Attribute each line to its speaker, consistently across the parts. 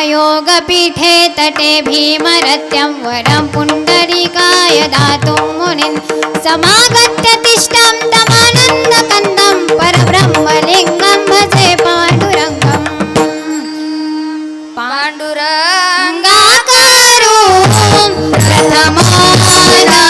Speaker 1: योगपीठे तटे भीमरत्यं वरं पुण्डरीकाय दातुं मुनिन् समागत्य तिष्ठं तमानन्दकन्दं परब्रह्मलिङ्गं भजे पाण्डुरङ्गम् पाण्डुरङ्गाकरो प्रथमारमया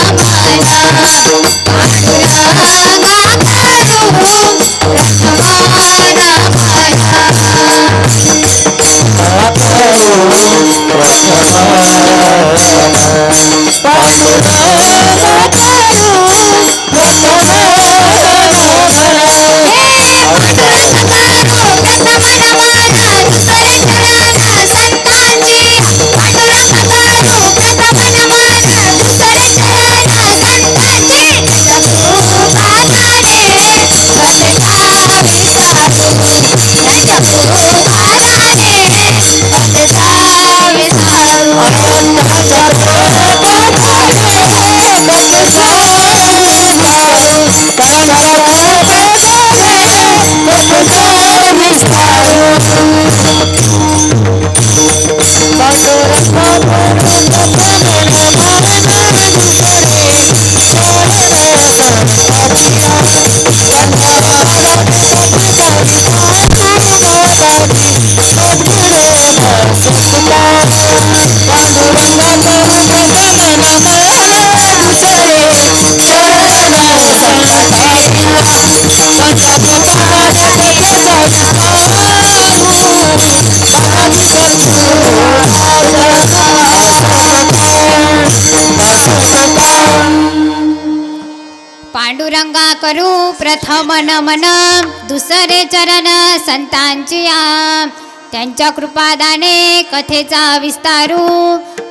Speaker 1: पांडुरंगा करू प्रथम नमन दुसरे चरण संतांची त्यांच्या कृपादाने कथेचा विस्तारू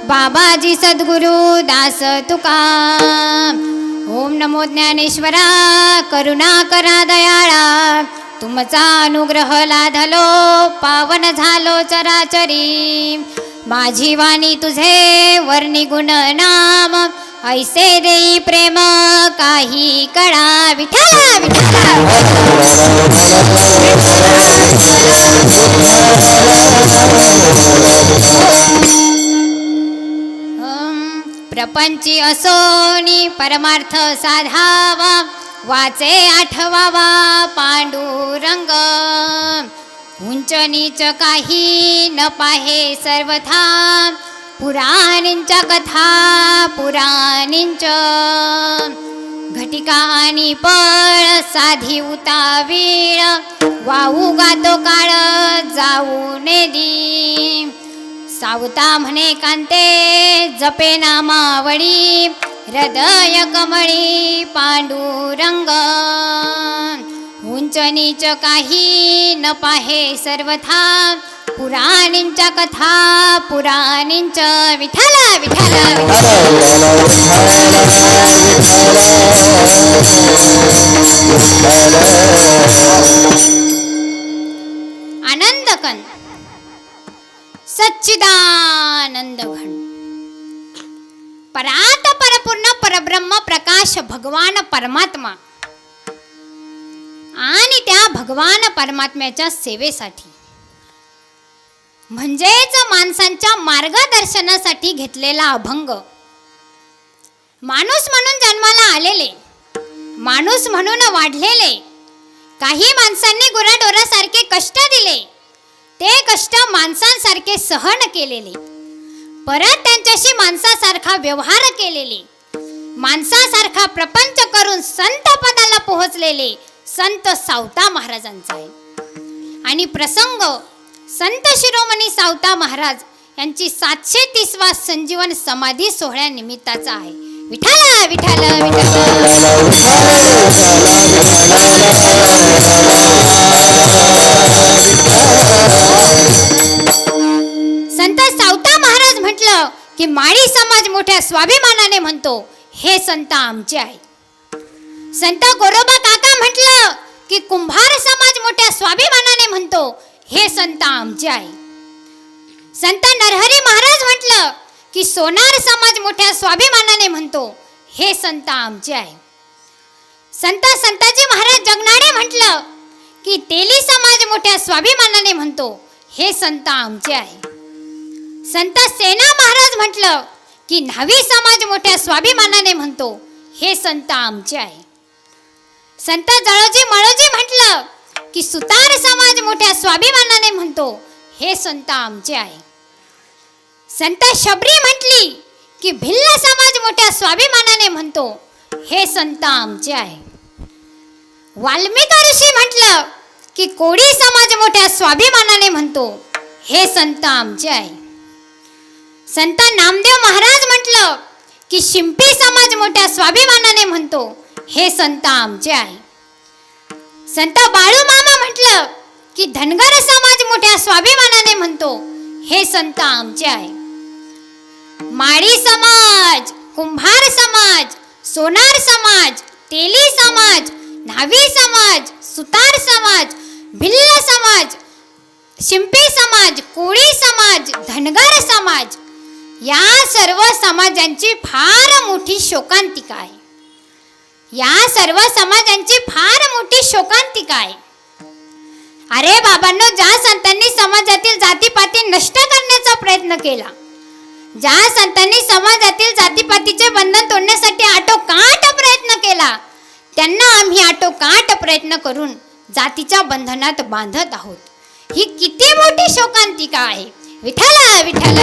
Speaker 1: बाबाजी सद्गुरु दास तुका ओम नमो ज्ञानेश्वरा करुणा करा दयाळा तुमचा अनुग्रह लाधलो पावन झालो चराचरी माझी वाणी तुझे वर्णी गुण नाम ऐसे देई प्रेम काही कळा विठ्ठला विठ्ठला प्रपंची असोनी परमार्थ साधावा वाचे आठवावा पांडुरंग उंच नीच काही न पाहे सर्वथा पुराणींच्या कथा पुराणींच घटिका आणि पळ साधी उतावीळ वाहू गातो काळ जाऊ नेदी सावता म्हणे कांते जपे नामावळी हृदय कमळी पांडुरंग उंच नीच काही न पाहे सर्वथा पुराणींच्या कथा पुराणींच विठ्ठला विठ्ठला आनंदकन सच्चिदानंद घन परात परपूर्ण परब्रह्म प्रकाश भगवान परमात्मा आणि त्या भगवान परमात्म्याच्या सेवेसाठी म्हणजेच माणसांच्या मार्गदर्शनासाठी घेतलेला अभंग माणूस म्हणून जन्माला आलेले माणूस म्हणून वाढलेले काही माणसांनी गुराढोरासारखे कष्ट दिले ते कष्ट माणसांसारखे सहन केलेले परत त्यांच्याशी माणसासारखा व्यवहार केलेले माणसासारखा प्रपंच करून संत पदाला पोहोचलेले संत सावता महाराजांचा आहे आणि प्रसंग संत शिरोमणी सावता महाराज यांची 730वा संजीवन समाधी सोहळ्यानिमित्ताचा आहे विठ्ठला विठ्ठला संत सावता महाराज म्हटलं की माळी समाज मोठ्या स्वाभिमानाने म्हणतो हे संत आमचे आहे संत गोरोबा काका म्हटलं की कुंभार समाज मोठ्या स्वाभिमानाने म्हणतो हे संत आमचे आहे संत नरहरी महाराज म्हटलं की सोनार समाज मोठ्या स्वाभिमानाने म्हणतो हे संत आमचे आहे संताजी महाराज जगनाडे म्हटलं की तेली समाज मोठ्या स्वाभिमानाने म्हणतो हे संत आमचे आहे संत सेना महाराज म्हटलं की न्हावी समाज मोठ्या स्वाभिमानाने म्हणतो हे संत आमचे आहे. संत जळोजी मळोजी म्हटलं की सुतार समाज मोठ्या स्वाभिमानाने म्हणतो हे संत आमचे आहे. संत शबरी म्हटली की भिल्ल समाज मोठ्या स्वाभिमानाने म्हणतो हे संत आमचे आहे. वाल्मिक ऋषी म्हटलं की कोळी समाज मोठ्या स्वाभिमानाने म्हणतो हे संत आमचे आहे. संत नामदेव महाराज म्हटलं की शिंपी समाज मोठ्या स्वाभिमानाने म्हणतो हे संत आमचे आहे. संत बाळू मामा म्हटलं की धनगर समाज मोठ्या स्वाभिमानाने म्हणतो हे संत आमचे आहे. माळी समाज, कुंभार समाज, सोनार समाज, तेली समाज, न्हावी समाज, सुतार समाज, भिल्ल समाज, शिंपी समाज, कोळी समाज, धनगर समाज या सर्व समाजांची फार मोठी शोकांतिका आहे. या सर्व समाजांची फार मोठी शोकांतिका आहे. अरे बाबांनो, ज्या संतांनी समाजातील जातीपाती नष्ट करण्याचा प्रयत्न केला, ज्या संतांनी समाजातील जातीपातीचे बंधन तोडण्यासाठी आटोकाट प्रयत्न केला, त्यांना आम्ही आटोकाट प्रयत्न करून जातीच्या बंधनात बांधत आहोत. ही किती मोठी शोकांतिका आहे. विठ्ठल विठ्ठल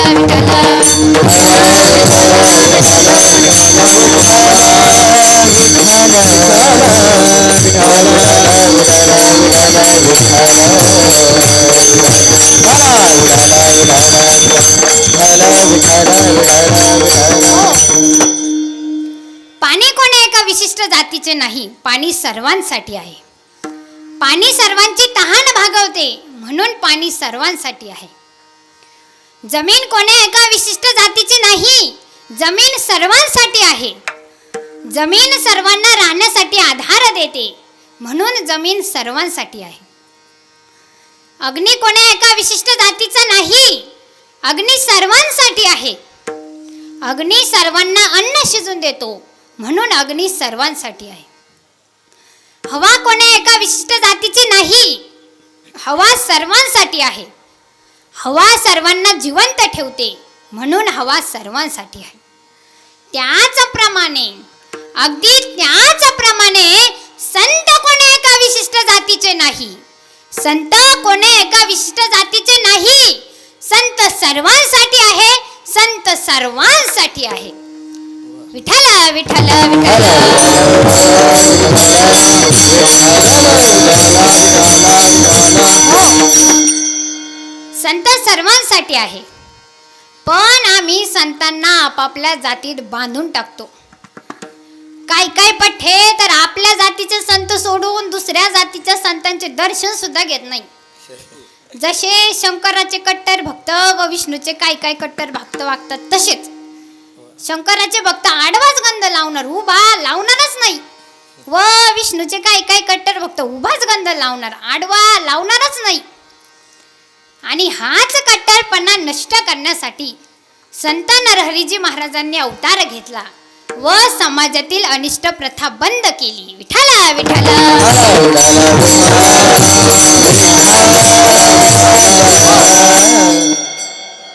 Speaker 1: पाणी कोण्या एका विशिष्ट जातीचे नाही, पाणी सर्वांसाठी आहे. पाणी सर्वांची तहान भागवते, म्हणून पाणी सर्वांसाठी आहे. जमीन कोण्या एका विशिष्ट जातीची नाही, जमीन सर्वांसाठी आहे. जमीन सर्वांना राहण्यासाठी आधार देते, म्हणून जमीन सर्वांसाठी आहे. अग्नी कोण्या एका विशिष्ट जातीचा नाही, अग्नी सर्वांसाठी आहे. अग्नी सर्वांना अन्न शिजून देतो, म्हणून अग्नी सर्वांसाठी आहे. हवा कोण्या एका विशिष्ट जातीची नाही, हवा सर्वांसाठी आहे. हवा सर्वांना जिवंत ठेवते, म्हणून हवा सर्वांसाठी आहे. त्याचप्रमाणे, अगदी त्याचप्रमाणे संत कोण्या एका विशिष्ट जातीचे नाही, संत कोण्या एका विशिष्ट जातीचे नाही, संत सर्वांसाठी आहे. संत सर्वांसाठी आहे. विठ्ठल विठ्ठल विठ्ठल. संत सर्वांसाठी आहे, पण आम्ही संतांना आपापल्या जातीत बांधून टाकतो. काय पठ्ठे तर आपल्या जातीचे संत सोडून दुसऱ्या जातीच्या संतांचे दर्शन सुद्धा घेत नाही. जसे शंकराचे कट्टर भक्त व विष्णूचे काय कट्टर भक्त वागतात, तसेच शंकराचे भक्त आडवाच गंध लावणार, उभा लावणारच नाही. व विष्णूचे काय कट्टर भक्त उभाच गंध लावणार, आडवा लावणारच नाही. आणि हाच कट्टरपणा नष्ट करण्यासाठी संत नरहरीजी महाराजांनी अवतार घेतला व समाजातील अनिष्ट प्रथा बंद केली. विठ्ठल विठ्ठल.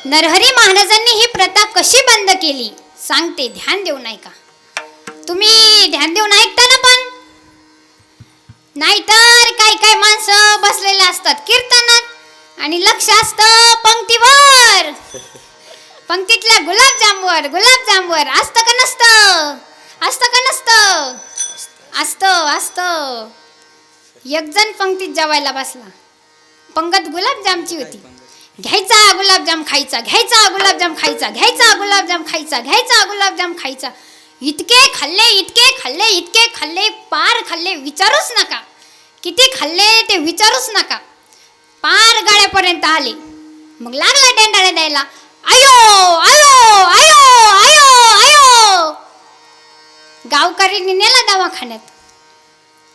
Speaker 1: नरहरी महाराजांनी ही प्रथा कशी बंद केली सांगते, ध्यान देऊन ऐका. तुम्ही ध्यान देऊन ऐकता ना? पण नाहीतर काय माणसं बसलेले असतात कीर्तनात आणि लक्ष असतं पंक्तीवर, पंक्तीतल्या गुलाबजामवर. असतं का नसतं? असतं का नसतं? असतं. एक जण पंक्तीत जेवायला बसला, पंगत गुलाबजामची होती. घ्यायचा गुलाबजाम खायचा, घ्यायचा गुलाबजाम खायचा, घ्यायचा गुलाबजाम खायचा, घ्यायचा गुलाबजाम खायचा. इतके खाल्ले, पार खाल्ले, विचारूच नका. किती खाल्ले ते विचारूच नका. पार गाड्यापर्यंत आले. मग लागला डेंडाळे द्यायला, आयो आयो आयो आयो आयो. गावकऱ्यांनी नेला दवाखान्यात.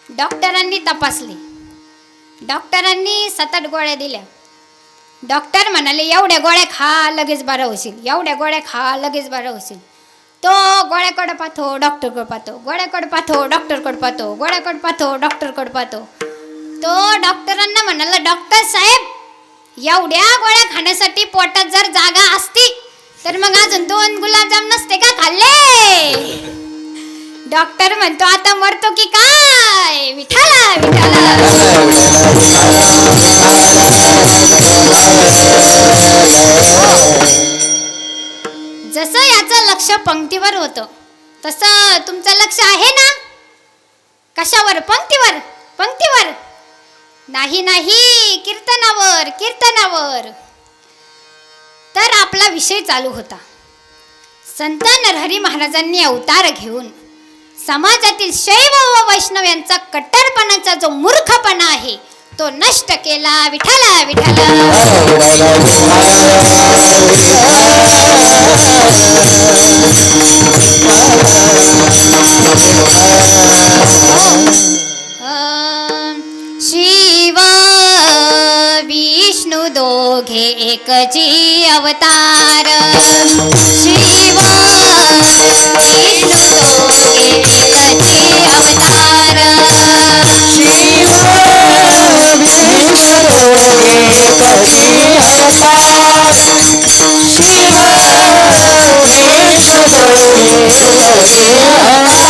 Speaker 1: डॉक्टरांनी तपासले. डॉक्टरांनी 7-8 गोळ्या दिल्या. डॉक्टर म्हणाले एवढ्या गोळ्या खा लगेच बरं होशील, एवढ्या गोळ्या खा लगेच बरं होशील. तो गोळ्याकडे पाहतो, डॉक्टरकडे पाहतो, गोळ्याकडे पाहतो, डॉक्टरकडे पाहतो, गोळ्याकडे पाहतो, डॉक्टरकडे पाहतो. तो डॉक्टरांना म्हणाला, डॉक्टर साहेब एवढ्या गोळ्या खाण्यासाठी पोटात जर जागा असती तर मग अजून 2 गुलाबजाम नसते का खाल्ले? डॉक्टर म्हणतो आता मरतो की काय? विठाला विठाला. जसं याचं लक्ष पंक्तीवर होतं तसं तुमचं लक्ष आहे ना? कशावर? पंक्तीवर. पंक्तीवर नाही नाही, कीर्तनावर कीर्तनावर. तर आपला विषय चालू होता. संत नरहरी महाराजांनी अवतार घेऊन समाजातील शैव व वैष्णव यांचा कट्टरपणाचा जो मूर्खपणा आहे तो नष्ट केला. विठाला विठाला. शिव विष्णु दोघे एकची अवतार. शिव विष्णु दोघे एकची अवतार.
Speaker 2: शिव विष्णु दोघे एकची अवतार. शिव विष्णु दोघे एकची अवतार.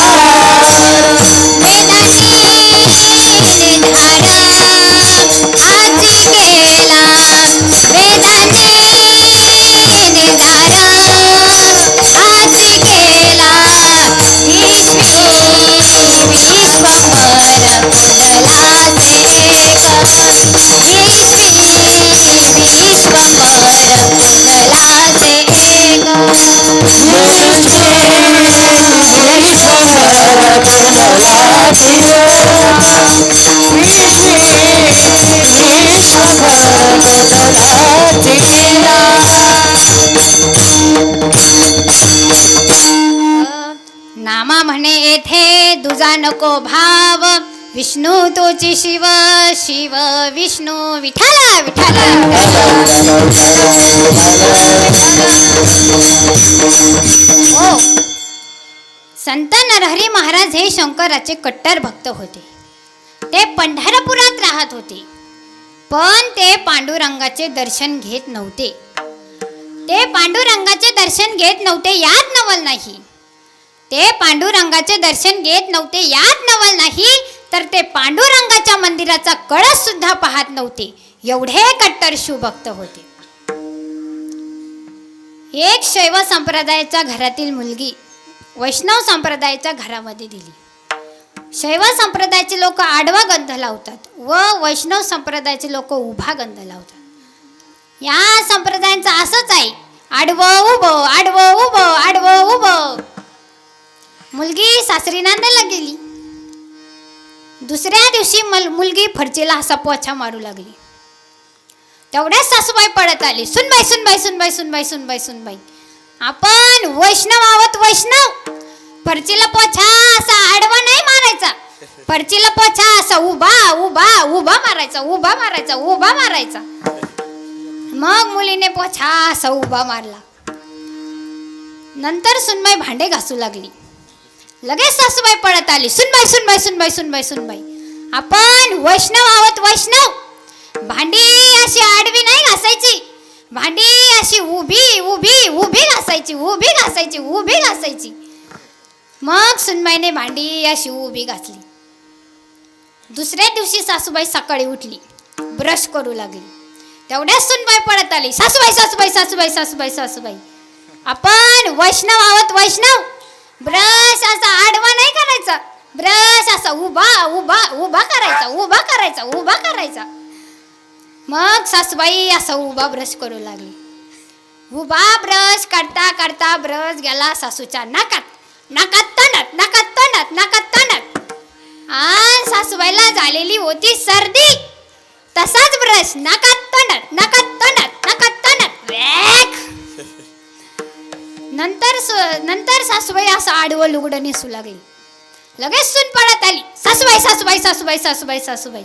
Speaker 1: नामा म्हणे येथे दुजा नको भाव. विष्णू तोची शिव शिव विष्णू. विठाला विठाला. हो, संत नरहरी महाराज हे शंकराचे कट्टर भक्त होते. ते पंढरपुरात राहत होते, पण ते पांडुरंगाचे दर्शन घेत नव्हते. ते पांडुरंगाचे दर्शन घेत नव्हते यात नवल नाही. ते पांडुरंगाचे दर्शन घेत नव्हते यात नवल नाही, तर ते पांडुरंगाच्या मंदिराचा कळस सुद्धा पाहत नव्हते. एवढे कट्टर शिवभक्त होते. एक शैव संप्रदायाच्या घरातील मुलगी वैष्णव संप्रदायाच्या घरामध्ये दिली. शैव संप्रदायाचे लोक आडवा गंध लावतात व वैष्णव संप्रदायाचे लोक उभा गंध लावतात. या संप्रदायांचं असंच आहे, आडवं उभं आडवं उभं आडवं उभं. मुलगी सासरी नांदायला गेली. दुसऱ्या दिवशी मुलगी फरचीला असा पोछा मारू लागली. तेवढ्याच सासूबाई पडत आली. सुनबाई सुनबाई सुनबाई सुनबाई सुनबाई सुनबाई, आपण वैष्णव आहोत वैष्णव. फरचीला पोछा असा आडवा नाही मारायचा. फरचीला पोछा असा उभा उभा उभा मारायचा. उभा मारायचा उभा मारायचा. मग मुलीने पोछा असा उभा मारला. नंतर सुनबाई भांडे घासू लागली. लगेच सासूबाई पळत आली. सुनबाई सुनबाई सुनबाई सुनबाई सुनबाई, आपण वैष्णव आहोत वैष्णव. भांडी अशी आडवी नाही घासायची. भांडी अशी उभी उभी उभी घासायची. उभी घासायची उभी घासायची. मग सुनबाईने भांडी अशी उभी घासली. दुसऱ्या दिवशी सासूबाई सकाळी उठली, ब्रश करू लागली. तेवढ्याच सुनबाई पळत आली. सासूबाई सासूबाई सासूबाई सासूबाई सासूबाई, आपण वैष्णव आहोत वैष्णव. ब्रश असा आडवा नाही करायचा. ब्रश असा उभा उभा उभा करायचा. उभा करायचा उभा करायचा. मग सासूबाई असा उभा ब्रश करू लागली. उभा ब्रश करता करता ब्रश गेला सासूच्या नाकात. नाकात तोंडात नाकात तोंडात नाकात तोंडात. आणि सासूबाईला झालेली होती सर्दी. तसाच ब्रश नाकात तोंडात नाकात तोंडात नाकात तोंडात. वेक. नंतर सासूबाई असं आडवं लुगडं नेसू लागली. लगेच सून पळत आली. सासूबाई सासूबाई सासूबाई सासूबाई सासूबाई,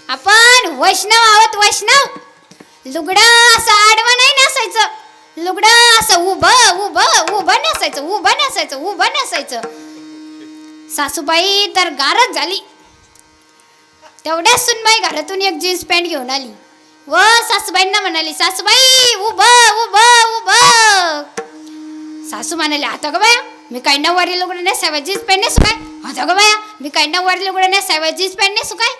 Speaker 1: आपण वैष्णव आहोत वैष्णव. लुगडं असं आडवं नाही नेसायचं. लुगडं असं उभं उभं उभं नेसायचं. उभं नेसायचं उभं नेसायचं. सासूबाई तर गारच झाली. तेवढ्याच सुनबाई घरातून एक जीन्स पॅन्ट घेऊन आली व सासूबाईंना म्हणाली, सासूबाई उभं उभं उभं. सासू म्हणाले, आता ग बाया मी काही नववारी लुगडं नेसावं जीन्स पॅन्ट नेसू काय? आता ग बाया मी काही नववारी लुगडं नेसावं जीन्स पॅन्ट नेसू काय?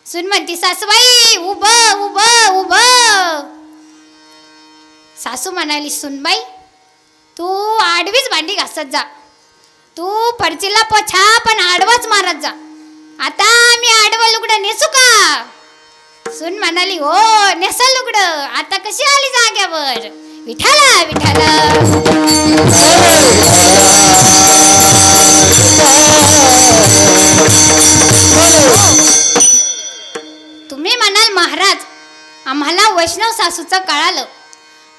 Speaker 1: सून म्हणती, सासूबाई उभं उभं उभं. सासू म्हणाली, सुनबाई तू आडवीच भांडी घासत जा, तू फरचीला पोछा पण आडवच मारत जा. आता मी आडवं लुगडं नेसू का? सून म्हणाली, हो नेसल लुगडं. आता कशी आली जाग्यावर? विठाला विठाला. तुम्ही म्हणाल महाराज आम्हाला वैष्णव सासूचं कळालं,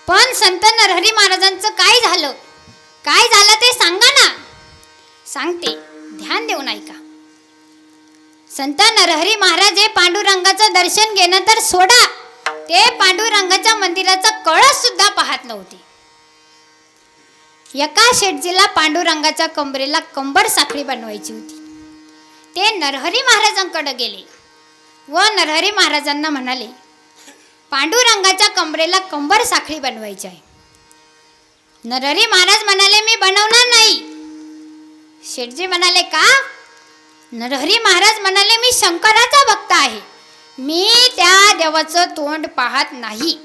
Speaker 1: पण संत नरहरी महाराजांचं काय झालं? काय झालं ते सांगा ना. सांगते, ध्यान देऊन ऐका. संत नरहरी महाराज हे पांडुरंगाचं दर्शन घेणं तर सोडा, ते पांडुरंगाच्या मंदिराचा कळस सुद्धा पाहत नव्हते. एका शेटजीला पांडुरंगाच्या कंबरेला कंबर साखळी बनवायची होती. ते नरहरी महाराजांकडे गेले व नरहरी महाराजांना म्हणाले, पांडुरंगाच्या कंबरेला कंबर साखळी बनवायची आहे. नरहरी महाराज म्हणाले, मी बनवणार नाही. शेठजी म्हणाले, का? नरहरी महाराज म्हणाले, मी शंकराचा भक्त आहे, मी त्या देवाचं तोंड पाहत नाही.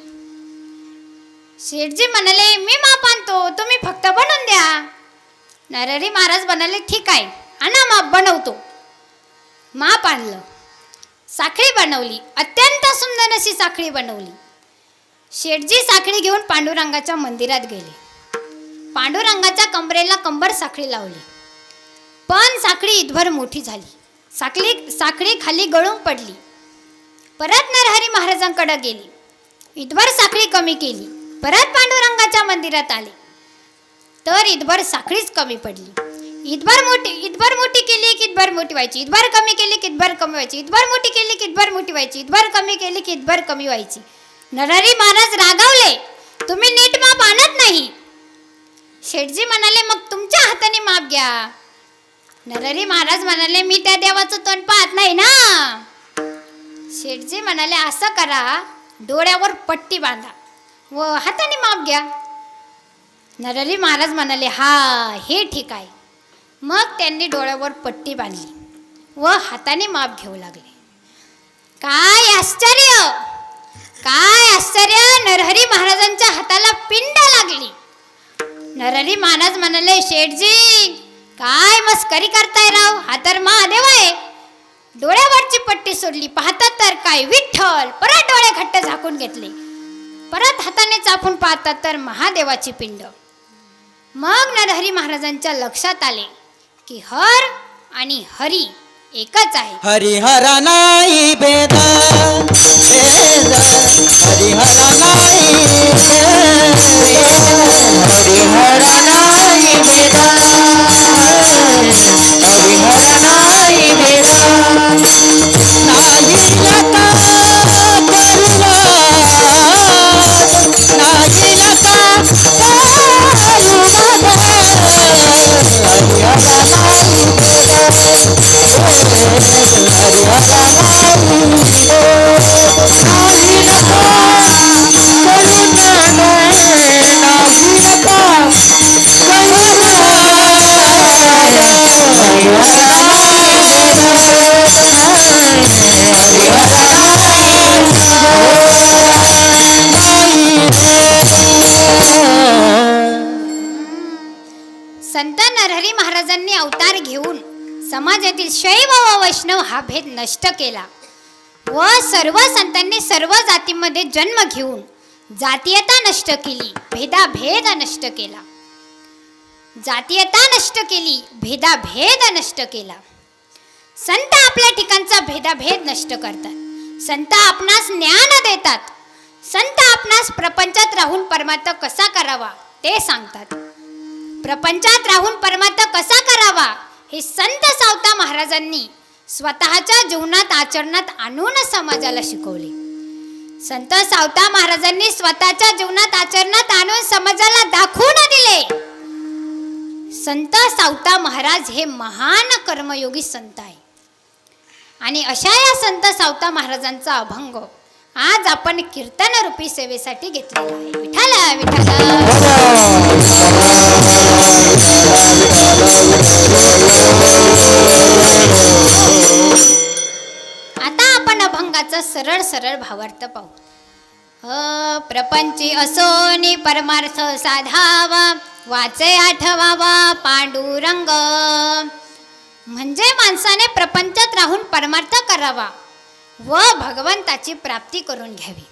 Speaker 1: शेठजी म्हणाले, मी माप आणतो, तुम्ही फक्त बनवून द्या. नरहरी महाराज म्हणाले, ठीक आहे आणा माप, बनवतो. माप आणलं, साखळी बनवली, अत्यंत सुंदर अशी साखळी बनवली. शेठजी साखळी घेऊन पांडुरंगाच्या मंदिरात गेले. पांडुरंगाच्या कंबरेला कंबर साखळी लावली, पण साखळी इथभर मोठी झाली. साखळी खाली गळून पडली. परत नरहरी महाराजांकडे गेली, इथभर साखळी कमी केली. परत पांडुरंगाच्या मंदिरात आले तर इथभर साखळीच कमी पडली. इथभर मोठी केली की इथभर मोठी व्हायची, इथभर कमी केली की इथभर कमी व्हायची, इथभर मोठी केली की इथभर मोठी व्हायची, इथभर कमी केली की इथभर कमी व्हायची. नरहरी महाराज रागावले, तुम्ही नीट माप आणत नाही. शेठजी म्हणाले, मग तुमच्या हाताने माप घ्या. नरहरी महाराज म्हणाले, मी त्या देवाचं तोंड पाहत नाही ना. शेठजी म्हणाले, असं करा, डोळ्यावर पट्टी बांधा व हाताने माप घ्या. नरहरी महाराज म्हणाले, हा हे ठीक आहे. मग त्यांनी डोळ्यावर पट्टी बांधली व हाताने माप घेऊ लागले. काय आश्चर्य, काय आश्चर्य, नरहरी महाराजांच्या हाताला पिंड लागली. नरहरी महाराज म्हणाले, शेठजी काय मस्करी करताय राव, हा तर महादेव आहे. डोळ्यावरची पट्टी सोडली, पाहतात तर काय विठ्ठल. परत डोळे घट्ट झाकून घेतले, परत हाताने चापून पाहतात तर महादेवाची पिंड. मग नरहरी महाराजांच्या लक्षात आले की हर आणि हरी एकच आहे.
Speaker 2: हरिहरा नाही भेद, हरिहरा नाही भेद, हरिहरा नाही भेद, हरिहरा नाही भेद. नाही लका करुणा, नाही लका
Speaker 1: संत नरहरी महाराजांनी अवतार घेऊन समाजातील शैव व वैष्णव हा भेद नष्ट केला व सर्व संतांनी सर्व जातीमध्ये जन्म घेऊन जातीयता नष्ट केली, भेदाभेद नष्ट केला. जातीयता नष्ट केली, भेदाभेद नष्ट केला. संत आपल्या ठिकाणचा भेदाभेद नष्ट करतात. संत आपणास ज्ञान देतात. संत आपणास प्रपंचात राहून परमार्थ कसा करावा ते सांगतात. प्रपंचात राहून परमार्थ कसा करावा हे संत सावता महाराजांनी स्वतःच्या जीवनात आचरणात आणून समाजाला शिकवले. संत सावता महाराजांनी स्वतःच्या जीवनात आचरणात आणून समाजाला दाखवून दिले. संत सावता महाराज हे महान कर्मयोगी संत आहे आणि अशा या संत सावता महाराजांचा अभंग आज आपण कीर्तन रूपी सेवेसाठी घेतलेला आहे. विठाला विठाला. सरळ सरळ भावार्थ पाहू. प्रपंची असोनी परमार्थ साधावा, वाचे आठवावा पांडुरंग. म्हणजे माणसाने प्रपंचात राहून परमार्थ करावा व भगवंताची प्राप्ती करून घ्यावी.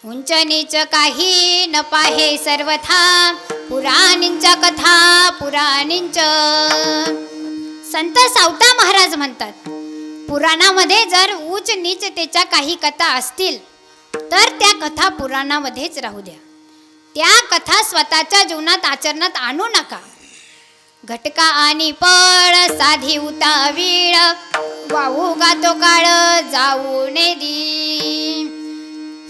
Speaker 1: उंच नीच काही न पाहे सर्वथा, पुराणींच्या कथा पुराणींच. संत सावता महाराज म्हणतात, पुराणामध्ये जर उच्च नीचतेच्या काही कथा असतील तर त्या कथा पुराणामध्येच राहू द्या. त्या कथा स्वतःच्या जीवनात आचरणात आणू नका. घटका आणि पळ साधी उतावीळ, वाहू गातो काळ जाऊ नेदी.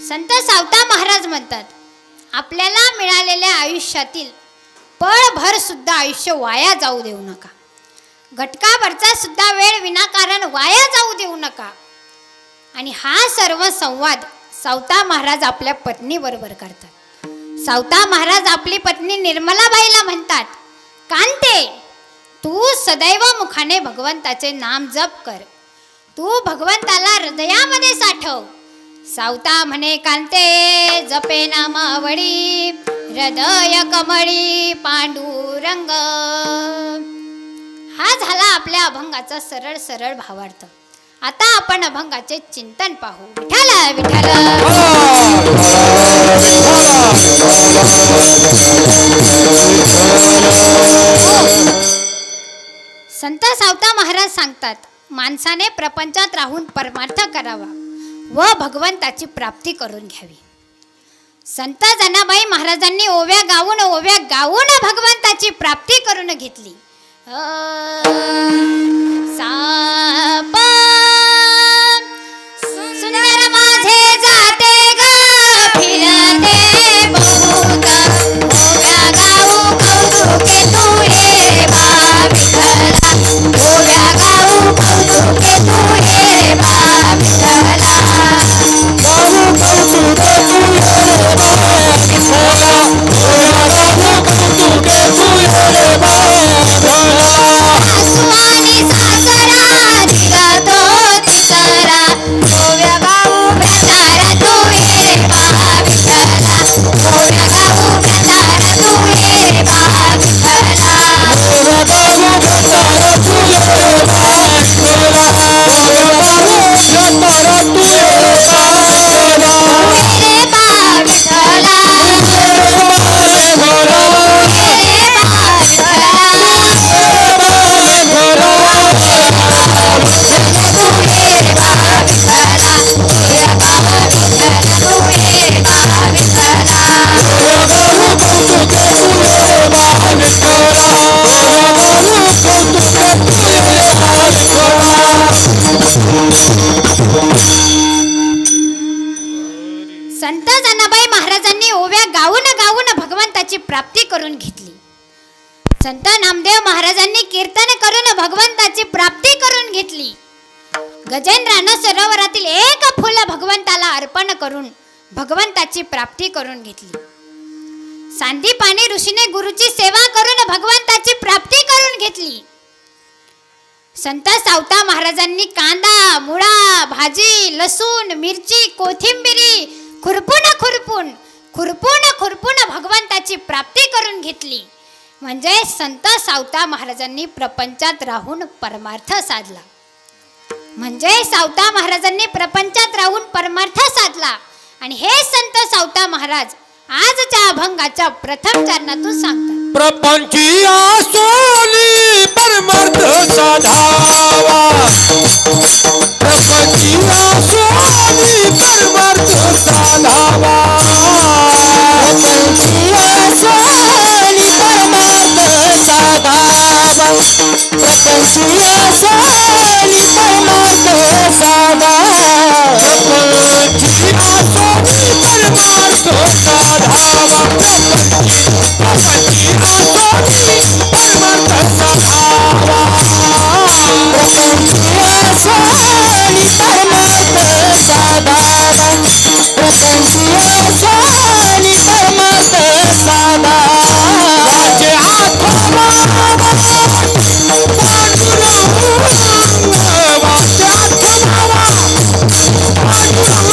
Speaker 1: संत सावता महाराज म्हणतात, आपल्याला मिळालेल्या आयुष्यातील पळभर सुद्धा आयुष्य वाया जाऊ देऊ नका. घटकाभरचा सुद्धा वेळ विनाकारण वाया जाऊ देऊ नका. आणि हा सर्व संवाद सावता महाराज आपल्या पत्नीबरोबर करतात. सावता महाराज आपली पत्नी निर्मलाबाईला म्हणतात, कांते, तू सदैव मुखाने भगवंताचे नाम जप कर. तू भगवंताला हृदयामध्ये साठव. सावता म्हणे, कांते, जपे नामावळी, हृदय कमळी पांडुरंग. हा झाला आपल्या अभंगाचा सरळ सरळ भावार्थ. आता आपण अभंगाचे चिंतन पाहू. विठ्ठल विठ्ठल. संत सावता महाराज सांगतात, माणसाने प्रपंचात राहून परमार्थ करावा व भगवंताची प्राप्ती करून घ्यावी. संत जनाबाई महाराजांनी ओव्या गाऊन भगवंताची प्राप्ती करून घेतली. साप सुंदर माझे जाते ग फिरते बहुत, ओव्या गाऊ कौतुके तू ये बा विठ्ठला, ओव्या गाऊ कौतुके तू ये बा विठ्ठला,
Speaker 2: गाऊ कौतुके तू ये बा विठ्ठला, ओव्या गाऊ कौतुके तू ये बा विठ्ठला.
Speaker 1: आसुवानी सासरा निघतो तिसरा, ओव्या गाऊ भ्रतारा तू ये बा विठ्ठला, ओव्या गाऊ भ्रतारा तू ये बा विठ्ठला,
Speaker 2: ओव्या गाऊ भ्रतारा तू ये बा विठ्ठला, ओव्या गाऊ भ्रतारा तू ये बा विठ्ठला.
Speaker 1: ये बा विठ्ठला,
Speaker 2: ये बा
Speaker 1: संत जनाबाई महाराजांनी ओव्या गाऊन भगवंताची प्राप्ती करून घेतली. संत नामदेव महाराजांनी कीर्तन करून भगवंताची प्राप्ती करून घेतली. गजेंद्रानं सरोवरातील एक फुल भगवंताला अर्पण करून भगवंताची प्राप्ती करून घेतली. सांदीपानी ऋषीने गुरुची सेवा करून भगवंताची प्राप्ती करून घेतली. संत सावता महाराजांनी कांदा, मुळा, भाजी, लसूण, मिरची, कोथिंबिरी खुरपून भगवंताची प्राप्ती करून घेतली. म्हणजे संत सावता महाराजांनी प्रपंचात राहून परमार्थ साधला. आणि हे संत सावता महाराज आजच्या अभंगाच्या प्रथम चरणातून सांगतात.
Speaker 2: प्रपंची आसोली परमार्थ साधावा, प्रपंची आसोली परमार्थ साधावा, प्रपंची आसोली परमार्थ साधावा, प्रपंची आसोली परमार्थ साधावा, प्रपंची आसोली परमार्थ साधावा, प्रपंची आसोली परमार्थ साधावा, प्रपंची आसोली परमार्थ साधावा, प्रपंची आसोली परमार्थ साधावा. वाचे आठवा पांडुरंग, वाचे आठवा पांडुरंग,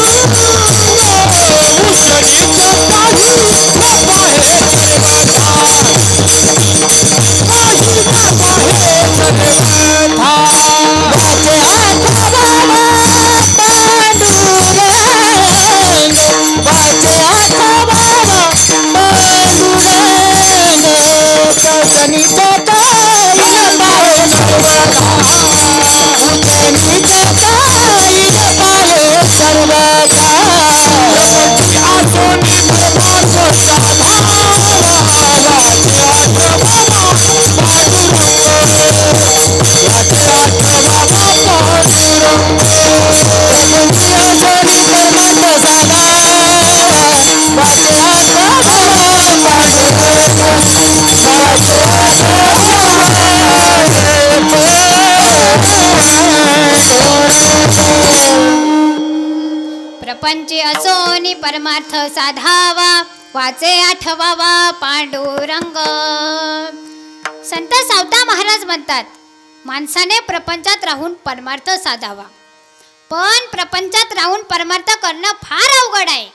Speaker 1: पंची असोनी परमार्थ साधावा, वाचे आठवावा पांडुरंग. संत सावता महाराज म्हणतात, माणसाने प्रपंचात राहून परमार्थ साधावा. पण प्रपंचात राहून परमार्थ करणं फार अवघड आहे.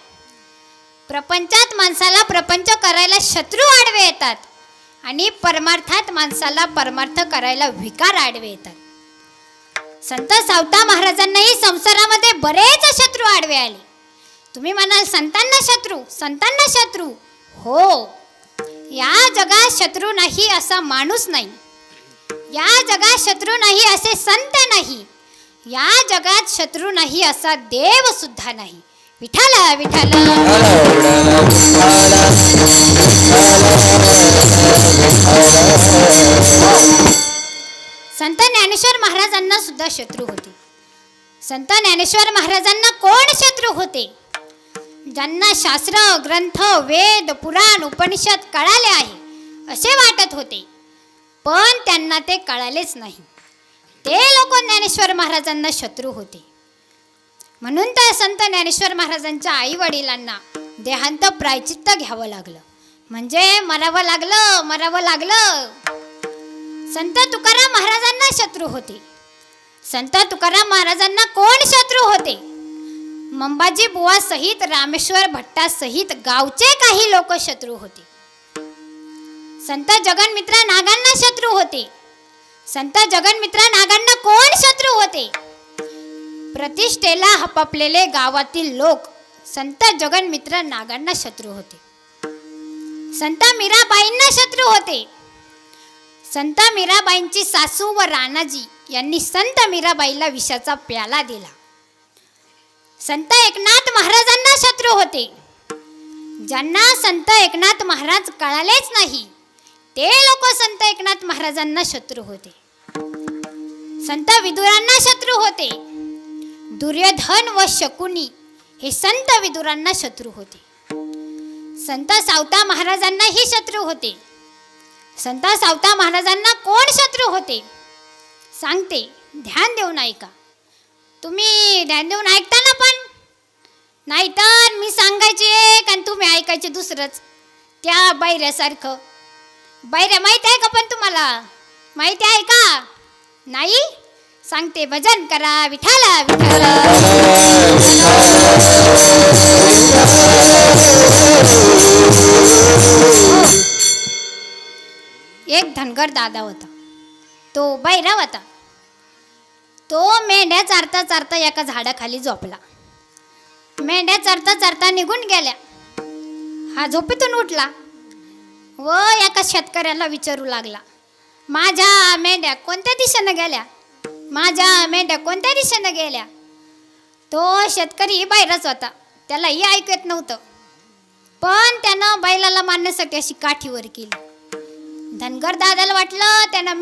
Speaker 1: प्रपंचात माणसाला प्रपंच करायला शत्रू आडवे येतात आणि परमार्थात माणसाला परमार्थ करायला विकार आडवे येतात. संत सावता महाराजांनाही संसारामध्ये बरेच शत्रू आडवे आले. तुम्ही म्हणाल संतांना शत्रू. हो, या जगात शत्रू नाही असा माणूस नाही, या जगात शत्रू नाही असे संत नाही, या जगात शत्रू नाही असा देव सुद्धा नाही. विठ्ठल विठ्ठल. संत ज्ञानेश्वर महाराजांना सुद्धा शत्रू होते. संत ज्ञानेश्वर महाराजांना कोण शत्रू होते? ज्यांना शास्त्र ग्रंथ वेद पुराण उपनिषद कळाले आहे असे वाटत होते, पण त्यांना ते कळालेच नाही. ते लोक ज्ञानेश्वर महाराजांना शत्रू होते. म्हणून तर संत ज्ञानेश्वर महाराजांच्या आई वडिलांना देहांत प्रायचित्त घ्यावं लागलं, म्हणजे मरावं लागलं. संत तुकाराम महाराजांना शत्रू होते. संत तुकाराम महाराजांना कोण शत्रू होते? मंबाजी बुवा सहित रामेश्वर भट्टा सहित गावचे काही लोक शत्रू होते. संत जगन्मित्रा नागांना शत्रू होते. संत जगन्मित्रा नागांना कोण शत्रू होते? प्रतिष्ठेला हपापलेले गावातील लोक संत जगन्मित्र नागांना शत्रू होते. संत मीराबाईंना शत्रू होते. संत मीराबाईंची सासू व राणाजी यांनी संत मीराबाईला विषाचा प्याला दिला. संत एकनाथ महाराजांना शत्रू होते. ज्यांना संत एकनाथ महाराज कळालेच नाही ते लोक संत एकनाथ महाराजांना शत्रू होते. संत विदुरांना शत्रू होते. दुर्योधन व शकुनी हे संत विदुरांना शत्रू होते. संत सावता महाराजांनाही शत्रू होते. संत सावता महाराजांना कोण शत्रू होते सांगते, ध्यान देऊन ऐका. तुम्ही ध्यान देऊन ऐकता ना? पण नाहीतर मी सांगायचे एक आणि तुम्ही ऐकायचे दुसरंच, त्या बैऱ्यासारखं. बैऱ्या माहिती आहे का? पण तुम्हाला माहिती आहे का? नाही? सांगते, भजन करा विठ्ठल विठ्ठल. एक धनगर दादा होता, तो बैरा होता. तो मेंढ्या चारता चारता एका झाडाखाली झोपला. मेंढ्या चारता चारता निघून गेल्या. हा झोपेतून उठला व एका शेतकऱ्याला विचारू लागला, माझ्या मेंढ्या कोणत्या दिशेनं गेल्या? माझ्या मेंढ्या कोणत्या दिशेनं गेल्या? तो शेतकरी बैराच होता, त्यालाही ऐकू येत नव्हतं, पण त्यानं बैलाला मारण्यासाठी अशी काठीवर केली. धनगर दादाला वाटलं त्यानं